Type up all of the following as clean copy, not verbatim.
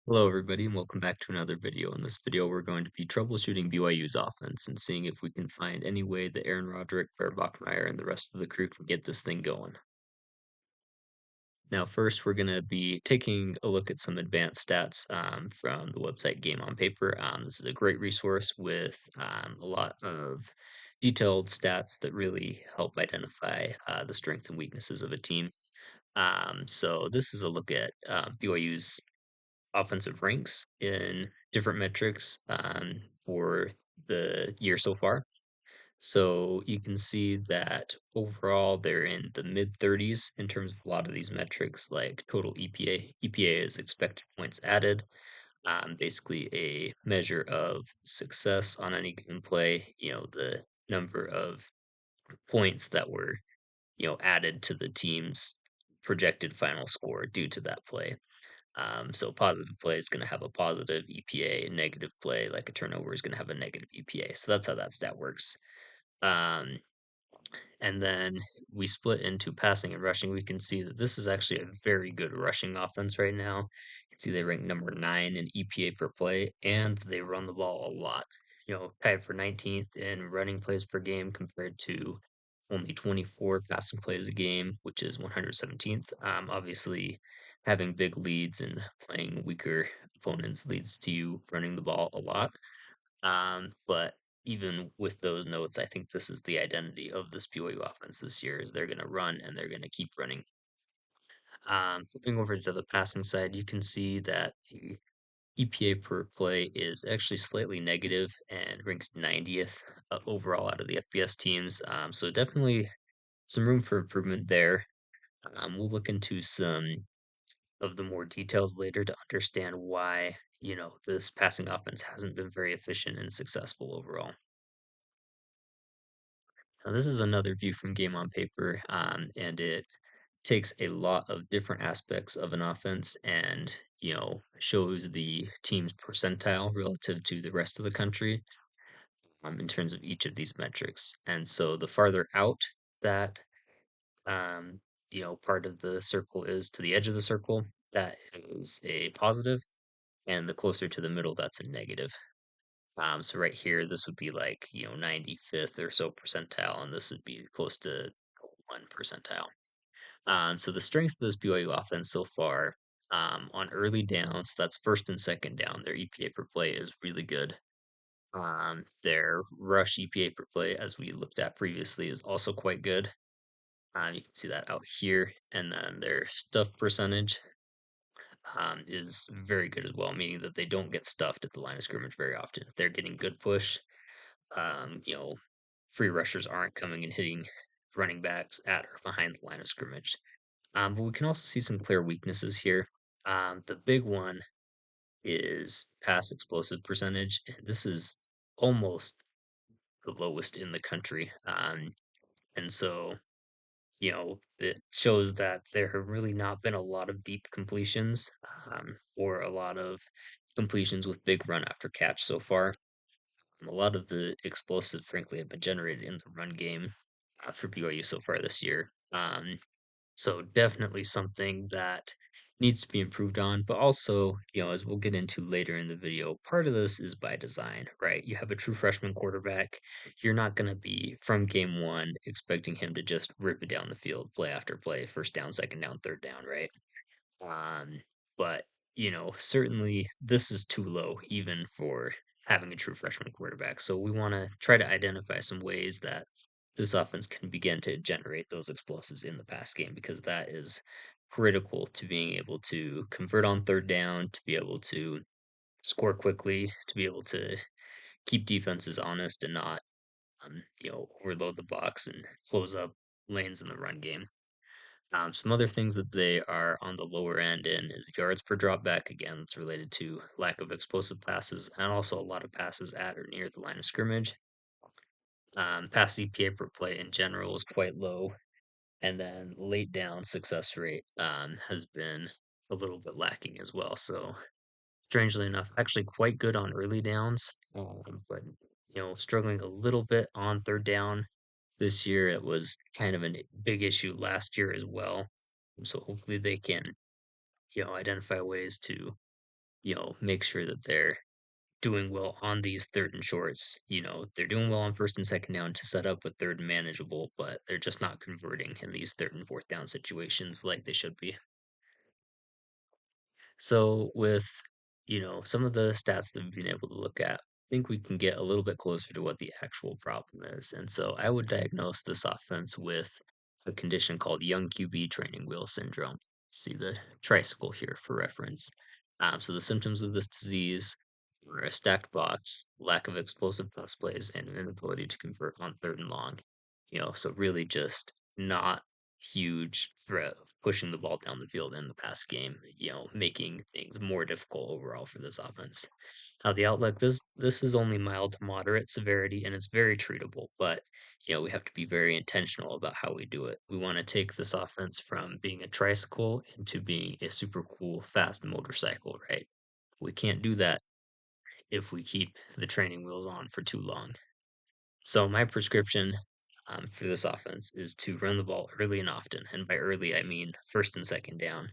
Hello, everybody, and welcome back to another video. In this video, we're going to be troubleshooting BYU's offense and seeing if we can find any way that Aaron Roderick, Bachmeier, and the rest of the crew can get this thing going. Now, first, we're going to be taking a look at some advanced stats from the website Game on Paper. This is a great resource with a lot of detailed stats that really help identify the strengths and weaknesses of a team. So this is a look at BYU's offensive ranks in different metrics for the year so far. So you can see that overall they're in the mid 30s in terms of a lot of these metrics, like total EPA. EPA is expected points added, basically a measure of success on any given play. The number of points that were added to the team's projected final score due to that play. So positive play is going to have a positive EPA, negative play, like a turnover, is going to have a negative EPA. So that's how that stat works. Um, and then we split into passing and rushing. We can see that this is actually a very good rushing offense right now. You can see they rank number 9 in EPA per play, and they run the ball a lot. Tied for 19th in running plays per game compared to only 24 passing plays a game, which is 117th. Obviously, having big leads and playing weaker opponents leads to you running the ball a lot. But even with those notes, I think this is the identity of this BYU offense this year is they're going to run and they're going to keep running. Flipping over to the passing side, you can see that the EPA per play is actually slightly negative and ranks 90th overall out of the FBS teams. So definitely some room for improvement there. We'll look into some of the more details later to understand why, this passing offense hasn't been very efficient and successful overall. Now, this is another view from Game on Paper, and it takes a lot of different aspects of an offense and, shows the team's percentile relative to the rest of the country in terms of each of these metrics. And so the farther out that, um, part of the circle is to the edge of the circle, that is a positive, and the closer to the middle, that's a negative. So right here, this would be like, 95th or so percentile, and this would be close to 1 percentile. So the strengths of this BYU offense so far, on early downs, that's first and second down, their EPA per play is really good. Their rush EPA per play, as we looked at previously, is also quite good. You can see that out here. And then their stuff percentage is very good as well, meaning that they don't get stuffed at the line of scrimmage very often. They're getting good push. Um, you know, Free rushers aren't coming and hitting running backs at or behind the line of scrimmage. But we can also see some clear weaknesses here. The big one is pass explosive percentage. And this is almost the lowest in the country. And so, it shows that there have really not been a lot of deep completions or a lot of completions with big run after catch so far. A lot of the explosive, frankly, have been generated in the run game for BYU so far this year. So definitely something that needs to be improved on, but also, as we'll get into later in the video, part of this is by design, right? You have a true freshman quarterback. You're not going to be from game one expecting him to just rip it down the field, play after play, first down, second down, third down, right? But certainly this is too low even for having a true freshman quarterback. So we want to try to identify some ways that this offense can begin to generate those explosives in the pass game because that is critical to being able to convert on third down, to be able to score quickly, to be able to keep defenses honest and not overload the box and close up lanes in the run game. Some other things that they are on the lower end in is yards per drop back. Again, it's related to lack of explosive passes and also a lot of passes at or near the line of scrimmage. Pass EPA per play in general is quite low. And then late down success rate has been a little bit lacking as well. So, strangely enough, actually quite good on early downs, but struggling a little bit on third down this year. It was kind of a big issue last year as well. So hopefully they can, identify ways to make sure that they're doing well on these third and shorts. They're doing well on first and second down to set up with third and manageable, but they're just not converting in these third and fourth down situations like they should be. So with, some of the stats that we've been able to look at, I think we can get a little bit closer to what the actual problem is. And so I would diagnose this offense with a condition called young QB training wheel syndrome. See the tricycle here for reference. So the symptoms of this disease were a stacked box, lack of explosive pass plays, and an inability to convert on third and long. So really just not huge threat of pushing the ball down the field in the pass game, making things more difficult overall for this offense. Now the outlook, this is only mild to moderate severity and it's very treatable, but we have to be very intentional about how we do it. We want to take this offense from being a tricycle into being a super cool fast motorcycle, right? We can't do that if we keep the training wheels on for too long. So my prescription for this offense is to run the ball early and often, and by early I mean first and second down.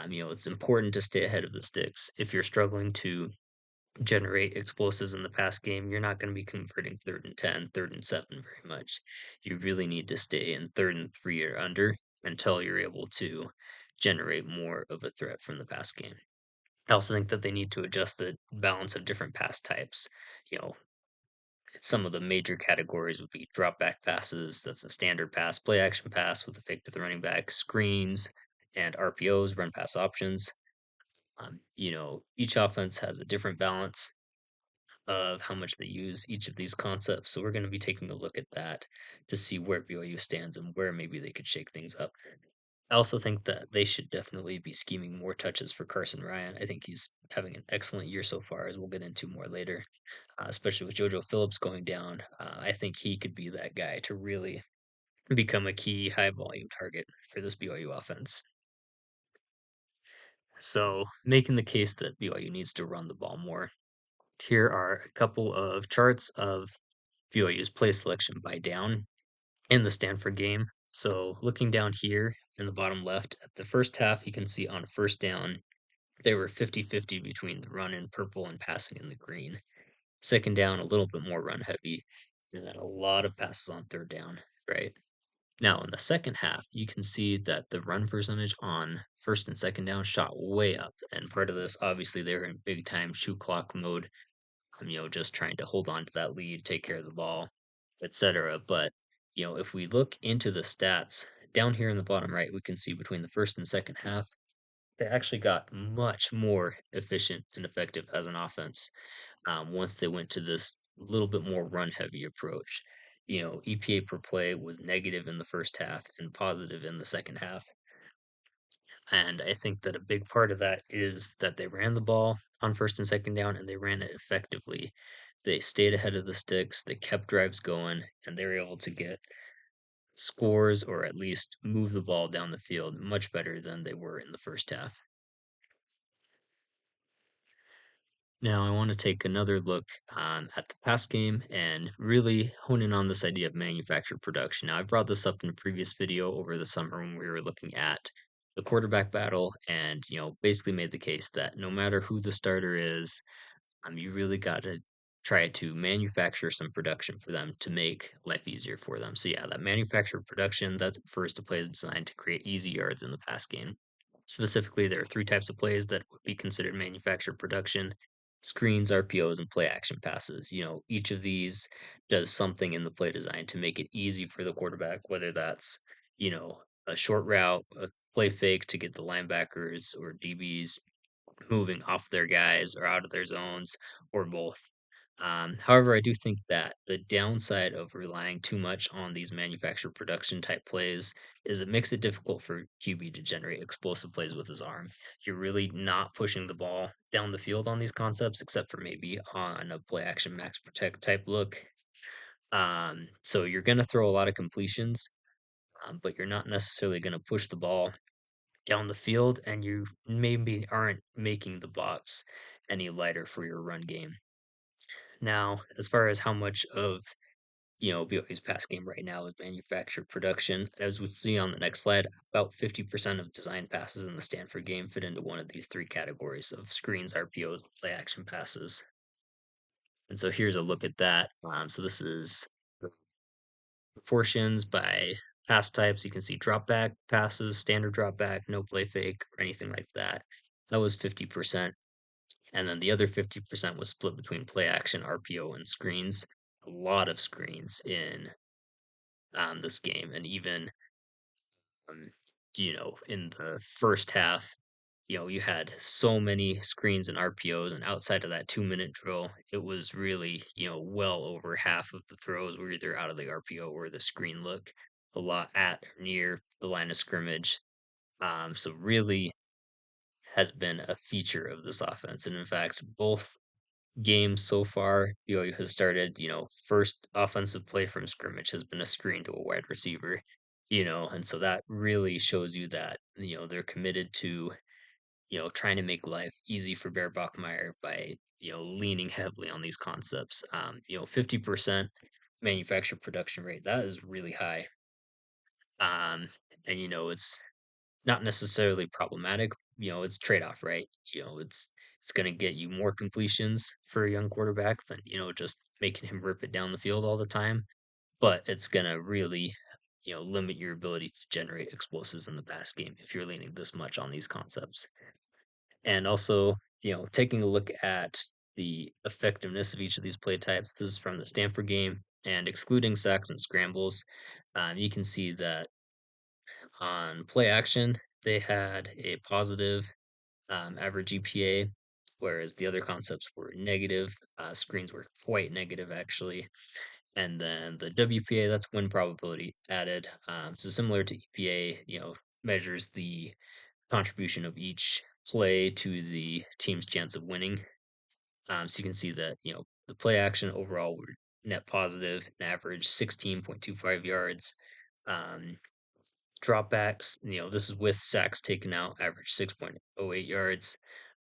It's important to stay ahead of the sticks. If you're struggling to generate explosives in the pass game, you're not going to be converting third and 10, third and 7 very much. You really need to stay in third and 3 or under until you're able to generate more of a threat from the pass game. I also think that they need to adjust the balance of different pass types. You know, some of the major categories would be drop back passes, that's a standard pass, play action pass with a fake to the running back, screens, and RPOs, run pass options. Each offense has a different balance of how much they use each of these concepts. So we're going to be taking a look at that to see where BYU stands and where maybe they could shake things up. I also think that they should definitely be scheming more touches for Carson Ryan. I think he's having an excellent year so far, as we'll get into more later, especially with JoJo Phillips going down. I think he could be that guy to really become a key high volume target for this BYU offense. So, making the case that BYU needs to run the ball more. Here are a couple of charts of BYU's play selection by down in the Stanford game. So, looking down here in the bottom left, at the first half, you can see on first down, they were 50-50 between the run in purple and passing in the green. Second down, a little bit more run heavy, and then a lot of passes on third down, right? Now, in the second half, you can see that the run percentage on first and second down shot way up. And part of this, obviously, they were in big time shoot clock mode, just trying to hold on to that lead, take care of the ball, etc. But, if we look into the stats down here in the bottom right, we can see between the first and second half, they actually got much more efficient and effective as an offense once they went to this little bit more run heavy approach. EPA per play was negative in the first half and positive in the second half. And I think that a big part of that is that they ran the ball on first and second down and they ran it effectively. They stayed ahead of the sticks, they kept drives going, and they were able to get scores or at least move the ball down the field much better than they were in the first half. Now, I want to take another look at the pass game and really hone in on this idea of manufactured production. Now, I brought this up in a previous video over the summer when we were looking at the quarterback battle and, basically made the case that no matter who the starter is, you really got to try to manufacture some production for them to make life easier for them. So, yeah, that manufactured production, that refers to plays designed to create easy yards in the pass game. Specifically, there are three types of plays that would be considered manufactured production: screens, RPOs, and play action passes. Each of these does something in the play design to make it easy for the quarterback, whether that's, a short route, a play fake to get the linebackers or DBs moving off their guys or out of their zones, or both. However, I do think that the downside of relying too much on these manufactured production type plays is it makes it difficult for QB to generate explosive plays with his arm. You're really not pushing the ball down the field on these concepts, except for maybe on a play action max protect type look. So you're going to throw a lot of completions, but you're not necessarily going to push the ball down the field, and you maybe aren't making the box any lighter for your run game. Now, as far as how much of BYU's pass game right now with manufactured production. As we see on the next slide, about 50% of design passes in the Stanford game fit into one of these three categories of screens, RPOs, and play action passes. And so here's a look at that. So this is proportions by pass types. You can see drop back passes, standard drop back, no play fake, or anything like that. That was 50%. And then the other 50% was split between play action, RPO, and screens. A lot of screens in this game. And even, um, in the first half, you had so many screens and RPOs, and outside of that 2-minute drill, it was really, well over half of the throws were either out of the RPO or the screen look, a lot at or near the line of scrimmage. So really has been a feature of this offense. And in fact, both games so far, BYU has started, first offensive play from scrimmage has been a screen to a wide receiver, and so that really shows you that, they're committed to, trying to make life easy for Bear Bachmeier by, leaning heavily on these concepts. 50% manufactured production rate, that is really high. Um, and, it's not necessarily problematic. It's trade-off, right? It's going to get you more completions for a young quarterback than, just making him rip it down the field all the time. But it's going to really, limit your ability to generate explosives in the pass game if you're leaning this much on these concepts. And also, taking a look at the effectiveness of each of these play types. This is from the Stanford game, and excluding sacks and scrambles, you can see that on play action, they had a positive average EPA, whereas the other concepts were negative. Screens were quite negative, actually. And then the WPA, that's win probability added. So similar to EPA, measures the contribution of each play to the team's chance of winning. So you can see that, the play action overall were net positive, an average 16.25 yards. Um, Dropbacks, this is with sacks taken out, average 6.08 yards.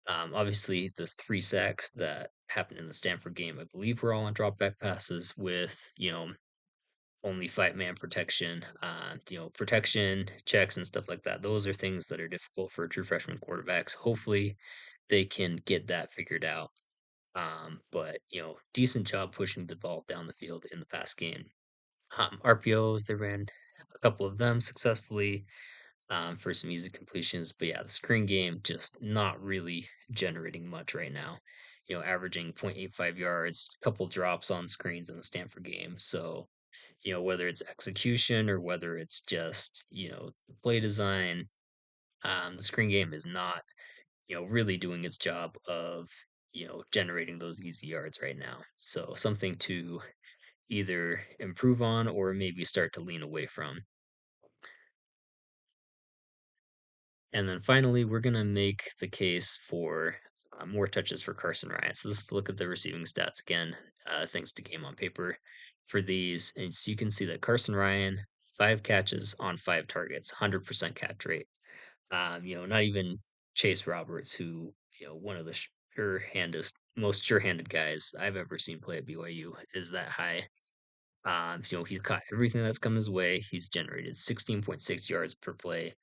Obviously, the three sacks that happened in the Stanford game, I believe, were all on dropback passes with, only 5-man protection, protection checks and stuff like that. Those are things that are difficult for true freshman quarterbacks. Hopefully, they can get that figured out. But, decent job pushing the ball down the field in the pass game. RPOs, they ran a couple of them successfully for some easy completions. But yeah, the screen game just not really generating much right now. Averaging 0.85 yards, a couple drops on screens in the Stanford game. So, whether it's execution or whether it's just, play design, the screen game is not, really doing its job of, generating those easy yards right now. So something to either improve on or maybe start to lean away from. And then finally, we're going to make the case for more touches for Carson Ryan. So let's look at the receiving stats again, thanks to Game on Paper for these. And so you can see that Carson Ryan, 5 catches on 5 targets, 100% catch rate. Not even Chase Roberts, who, one of the most sure-handed guys I've ever seen play at BYU, is that high. He's caught everything that's come his way. He's generated 16.6 yards per play,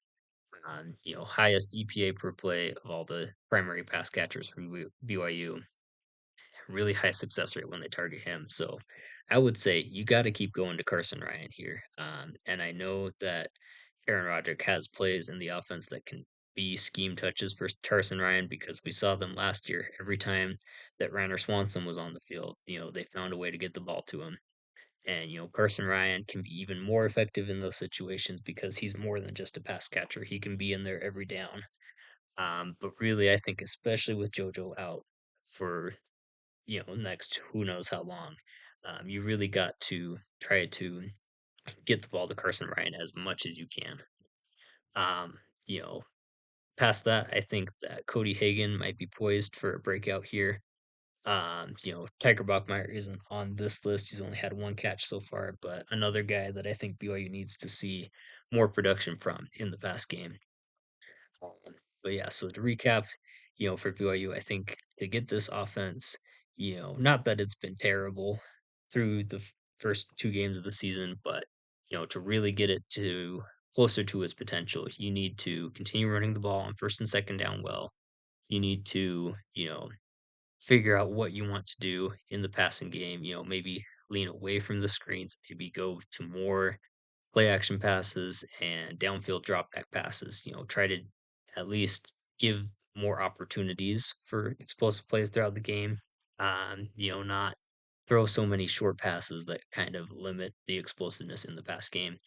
highest EPA per play of all the primary pass catchers from BYU. Really high success rate when they target him. So I would say you got to keep going to Carson Ryan here. And I know that Aaron Roderick has plays in the offense that can be scheme touches for Carson Ryan because we saw them last year. Every time that Rainer Swanson was on the field, they found a way to get the ball to him. And, Carson Ryan can be even more effective in those situations because he's more than just a pass catcher. He can be in there every down. But really, I think, especially with JoJo out for, next who knows how long, you really got to try to get the ball to Carson Ryan as much as you can. Um, you know, Past that, I think that Cody Hagan might be poised for a breakout here. Tiger Bachmeier isn't on this list. He's only had 1 catch so far, but another guy that I think BYU needs to see more production from in the past game. But yeah, so to recap, for BYU, I think to get this offense, not that it's been terrible through the first 2 games of the season, but, to really get it to closer to its potential, you need to continue running the ball on 1st and 2nd down well. You need to, figure out what you want to do in the passing game, maybe lean away from the screens, maybe go to more play action passes and downfield drop back passes. Try to at least give more opportunities for explosive plays throughout the game. Not throw so many short passes that kind of limit the explosiveness in the pass game.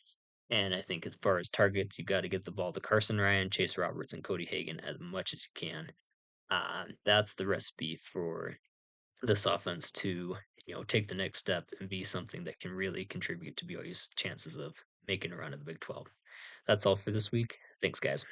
And I think as far as targets, you got to get the ball to Carson Ryan, Chase Roberts, and Cody Hagan as much as you can. That's the recipe for this offense to, take the next step and be something that can really contribute to BYU's chances of making a run of the Big 12. That's all for this week. Thanks, guys.